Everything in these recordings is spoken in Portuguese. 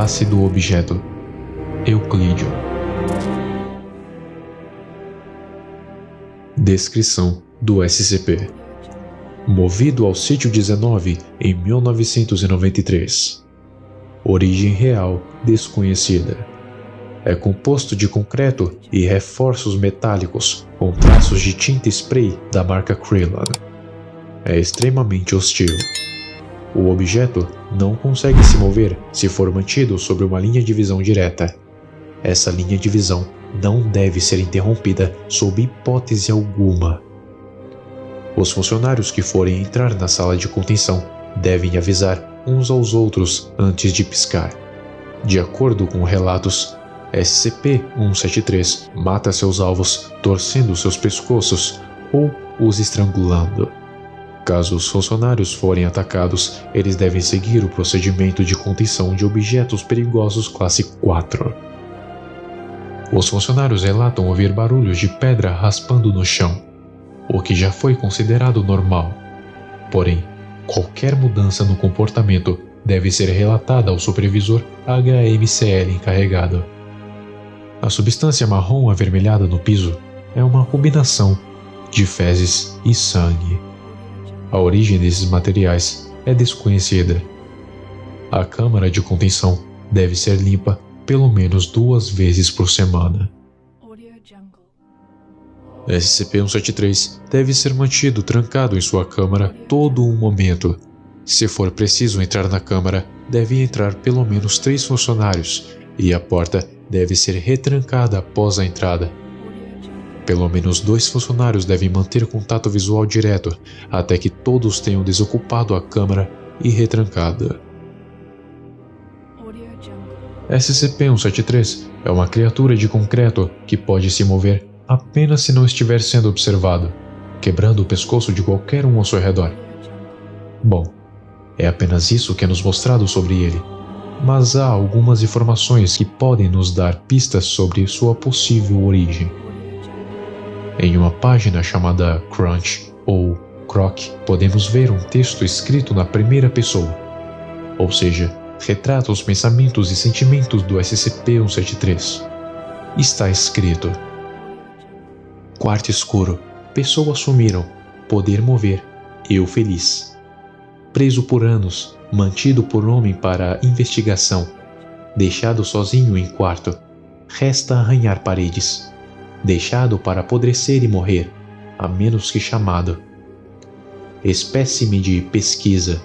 classe do objeto. Euclídeo. Descrição do SCP. Movido ao sítio 19 em 1993. Origem real desconhecida. É composto de concreto e reforços metálicos com traços de tinta spray da marca Krylon. É extremamente hostil. O objeto não consegue se mover se for mantido sobre uma linha de visão direta. Essa linha de visão não deve ser interrompida sob hipótese alguma. Os funcionários que forem entrar na sala de contenção devem avisar uns aos outros antes de piscar. De acordo com relatos, SCP-173 mata seus alvos torcendo seus pescoços ou os estrangulando. Caso os funcionários forem atacados, eles devem seguir o procedimento de contenção de objetos perigosos classe 4. Os funcionários relatam ouvir barulhos de pedra raspando no chão, o que já foi considerado normal. Porém, qualquer mudança no comportamento deve ser relatada ao supervisor HMCL encarregado. A substância marrom avermelhada no piso é uma combinação de fezes e sangue. A origem desses materiais é desconhecida. A câmara de contenção deve ser limpa pelo menos 2 vezes por semana. SCP-173 deve ser mantido trancado em sua câmara todo o momento. Se for preciso entrar na câmara, devem entrar pelo menos 3 funcionários e a porta deve ser retrancada após a entrada. Pelo menos 2 funcionários devem manter contato visual direto até que todos tenham desocupado a câmara e retrancada. SCP-173 é uma criatura de concreto que pode se mover apenas se não estiver sendo observado, quebrando o pescoço de qualquer um ao seu redor. Bom, é apenas isso que é nos mostrado sobre ele, mas há algumas informações que podem nos dar pistas sobre sua possível origem. Em uma página chamada Crunch ou Croc, podemos ver um texto escrito na primeira pessoa, ou seja, retrata os pensamentos e sentimentos do SCP-173. Está escrito: quarto escuro, pessoas sumiram, poder mover, eu feliz. Preso por anos, mantido por homem para investigação, deixado sozinho em quarto, resta arranhar paredes. Deixado para apodrecer e morrer, a menos que chamado. Espécime de pesquisa,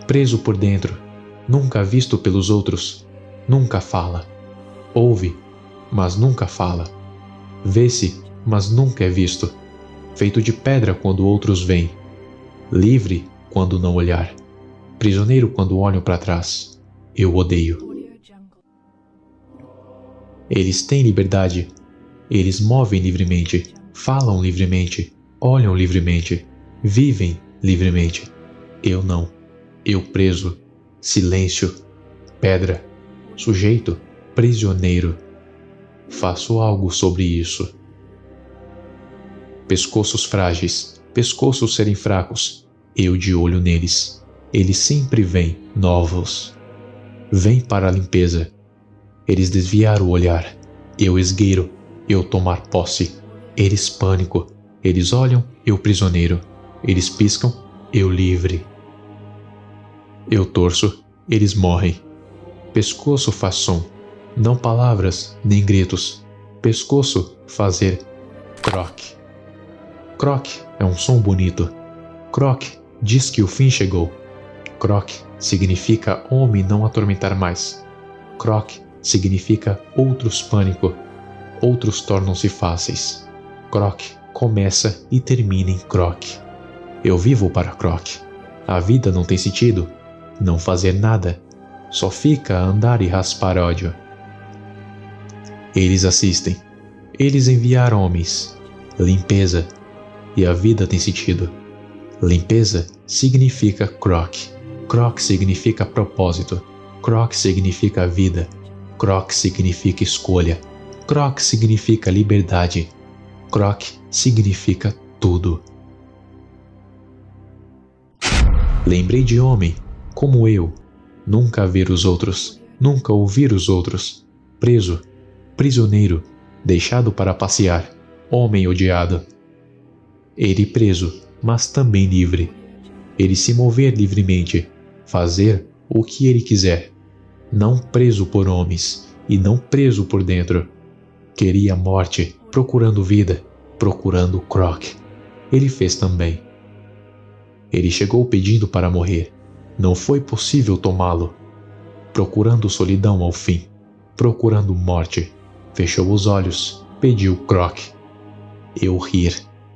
preso por dentro, nunca visto pelos outros, nunca fala. Ouve, mas nunca fala. Vê-se, mas nunca é visto. Feito de pedra quando outros vêm. Livre quando não olhar. Prisioneiro quando olham para trás. Eu odeio. Eles têm liberdade. Eles movem livremente, falam livremente, olham livremente, vivem livremente. Eu não. Eu preso. Silêncio. Pedra. Sujeito. Prisioneiro. Faço algo sobre isso. Pescoços frágeis. Pescoços serem fracos. Eu de olho neles. Eles sempre vêm, novos. Vêm para a limpeza. Eles desviaram o olhar. Eu esgueiro. Eu tomar posse, eles pânico, eles olham, eu prisioneiro, eles piscam, eu livre. Eu torço, eles morrem. Pescoço faz som, não palavras nem gritos. Pescoço fazer croc. Croc é um som bonito. Croc diz que o fim chegou. Croc significa homem não atormentar mais. Croc significa outros pânico. Outros tornam-se fáceis. Croc começa e termina em Croc. Eu vivo para Croc. A vida não tem sentido. Não fazer nada. Só fica a andar e raspar ódio. Eles assistem. Eles enviaram homens. Limpeza. E a vida tem sentido. Limpeza significa Croc. Croc significa propósito. Croc significa vida. Croc significa escolha. Croc significa liberdade. Croc significa tudo. Lembrei de homem, como eu, nunca ver os outros. nunca ouvir os outros, preso, prisioneiro, deixado para passear, homem odiado. Ele preso, mas também livre. Ele se mover livremente, fazer o que ele quiser, não preso por homens e não preso por dentro. Queria morte, procurando vida, procurando Croc. Ele fez também. Ele chegou pedindo para morrer. Não foi possível tomá-lo. Procurando solidão ao fim, procurando morte, fechou os olhos, pediu Croc. Eu rir.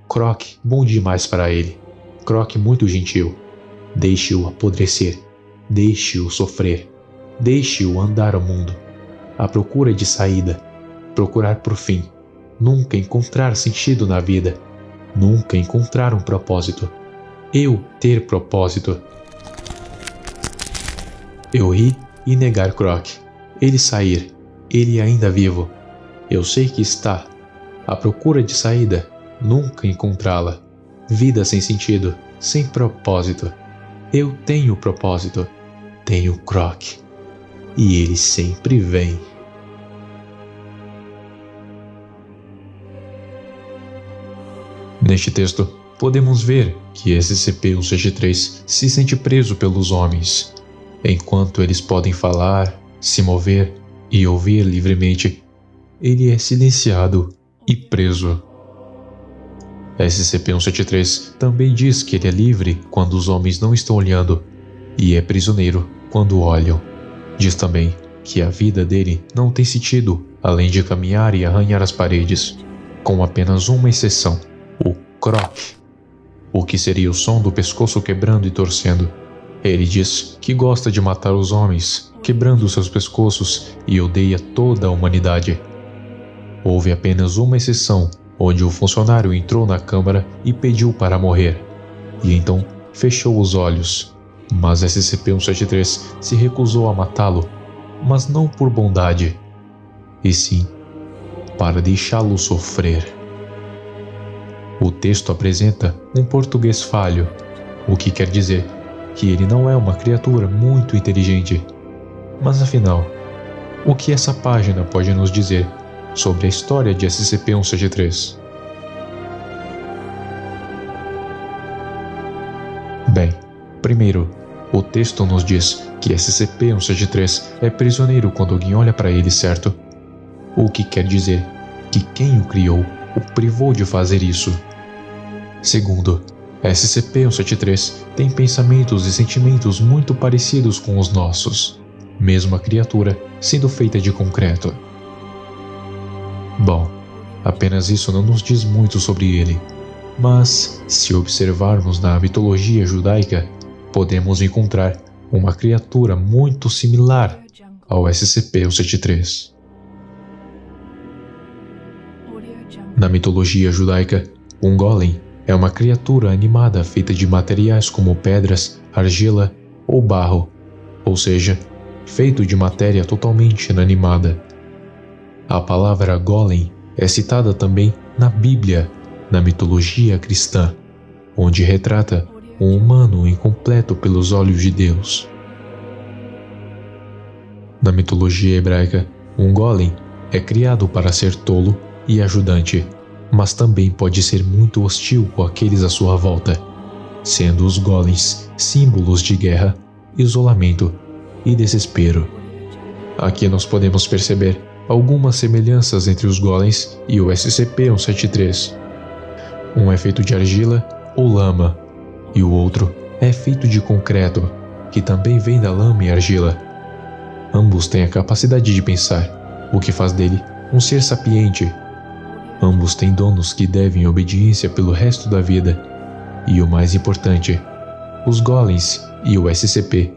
Croc, bom demais para ele. Croc muito gentil. Deixe-o apodrecer. Deixe-o sofrer. Deixe-o andar ao mundo. À procura de saída. Procurar por fim. Nunca encontrar sentido na vida. Nunca encontrar um propósito. Eu ter propósito. Eu ri e negar Croc. Ele sair. Ele ainda vivo. Eu sei que está. À procura de saída. Nunca encontrá-la. Vida sem sentido. Sem propósito. Eu tenho propósito. Tenho Croc. E ele sempre vem. Neste texto, podemos ver que SCP-173 se sente preso pelos homens. Enquanto eles podem falar, se mover e ouvir livremente, ele é silenciado e preso. SCP-173 também diz que ele é livre quando os homens não estão olhando e é prisioneiro quando olham. Diz também que a vida dele não tem sentido além de caminhar e arranhar as paredes, com apenas uma exceção, o Croc, o que seria o som do pescoço quebrando e torcendo. Ele diz que gosta de matar os homens, quebrando seus pescoços, e odeia toda a humanidade. Houve apenas uma exceção, onde o funcionário entrou na câmara e pediu para morrer, e então fechou os olhos. Mas SCP-173 se recusou a matá-lo, mas não por bondade, e sim para deixá-lo sofrer. O texto apresenta um português falho, o que quer dizer que ele não é uma criatura muito inteligente. Mas afinal, o que essa página pode nos dizer sobre a história de SCP-173? Bem, primeiro, o texto nos diz que SCP-173 é prisioneiro quando alguém olha para ele, certo? O que quer dizer que quem o criou o privou de fazer isso. Segundo, SCP-173 tem pensamentos e sentimentos muito parecidos com os nossos, mesmo a criatura sendo feita de concreto. Bom, apenas isso não nos diz muito sobre ele, mas se observarmos na mitologia judaica, podemos encontrar uma criatura muito similar ao SCP-173. Na mitologia judaica, um golem é uma criatura animada feita de materiais como pedras, argila ou barro, ou seja, feito de matéria totalmente inanimada. A palavra golem é citada também na Bíblia, na mitologia cristã, onde retrata um humano incompleto pelos olhos de Deus. Na mitologia hebraica, um golem é criado para ser tolo e ajudante, mas também pode ser muito hostil com aqueles à sua volta, sendo os golems símbolos de guerra, isolamento e desespero. Aqui nós podemos perceber algumas semelhanças entre os golems e o SCP-173. Um é feito de argila ou lama, e o outro é feito de concreto, que também vem da lama e argila. Ambos têm a capacidade de pensar, o que faz dele um ser sapiente. Ambos têm donos que devem obediência pelo resto da vida. E o mais importante, os golems e o SCP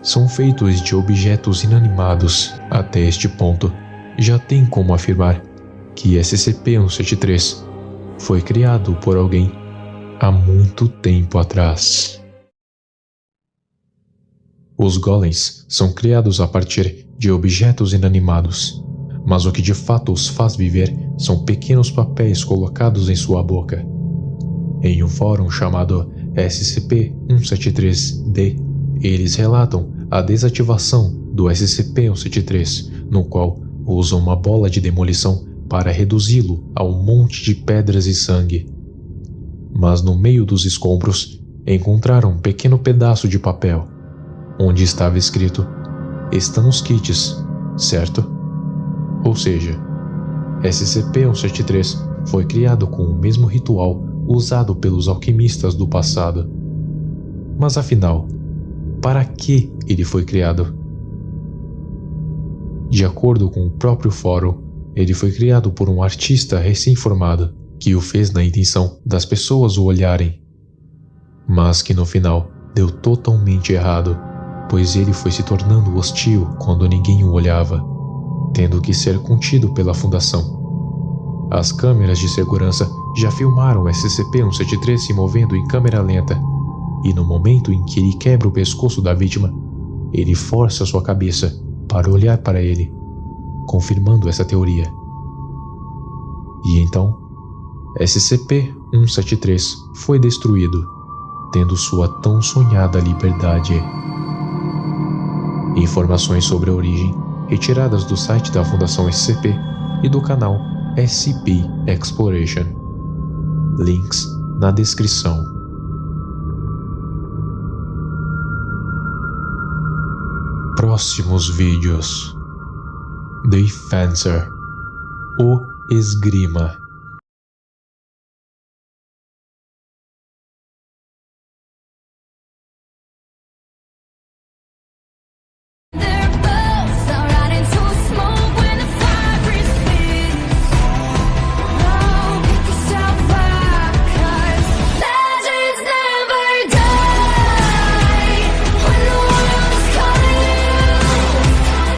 são feitos de objetos inanimados. Até este ponto, já tem como afirmar que SCP-173 foi criado por alguém há muito tempo atrás. Os golems são criados a partir de objetos inanimados, mas o que de fato os faz viver são pequenos papéis colocados em sua boca. Em um fórum chamado SCP-173-D, eles relatam a desativação do SCP-173, no qual usam uma bola de demolição para reduzi-lo a um monte de pedras e sangue. Mas no meio dos escombros encontraram um pequeno pedaço de papel, onde estava escrito: "Estão os kits, certo?" Ou seja, SCP-173 foi criado com o mesmo ritual usado pelos alquimistas do passado. Mas afinal, para que ele foi criado? De acordo com o próprio fórum, ele foi criado por um artista recém-formado que o fez na intenção das pessoas o olharem, mas que no final deu totalmente errado, pois ele foi se tornando hostil quando ninguém o olhava, tendo que ser contido pela fundação. As câmeras de segurança já filmaram o SCP-173 se movendo em câmera lenta, e no momento em que ele quebra o pescoço da vítima, ele força sua cabeça para olhar para ele, confirmando essa teoria. E então, SCP-173 foi destruído, tendo sua tão sonhada liberdade. Informações sobre a origem retiradas do site da Fundação SCP e do canal SCP Exploration. Links na descrição. Próximos vídeos: The Fencer, o Esgrima.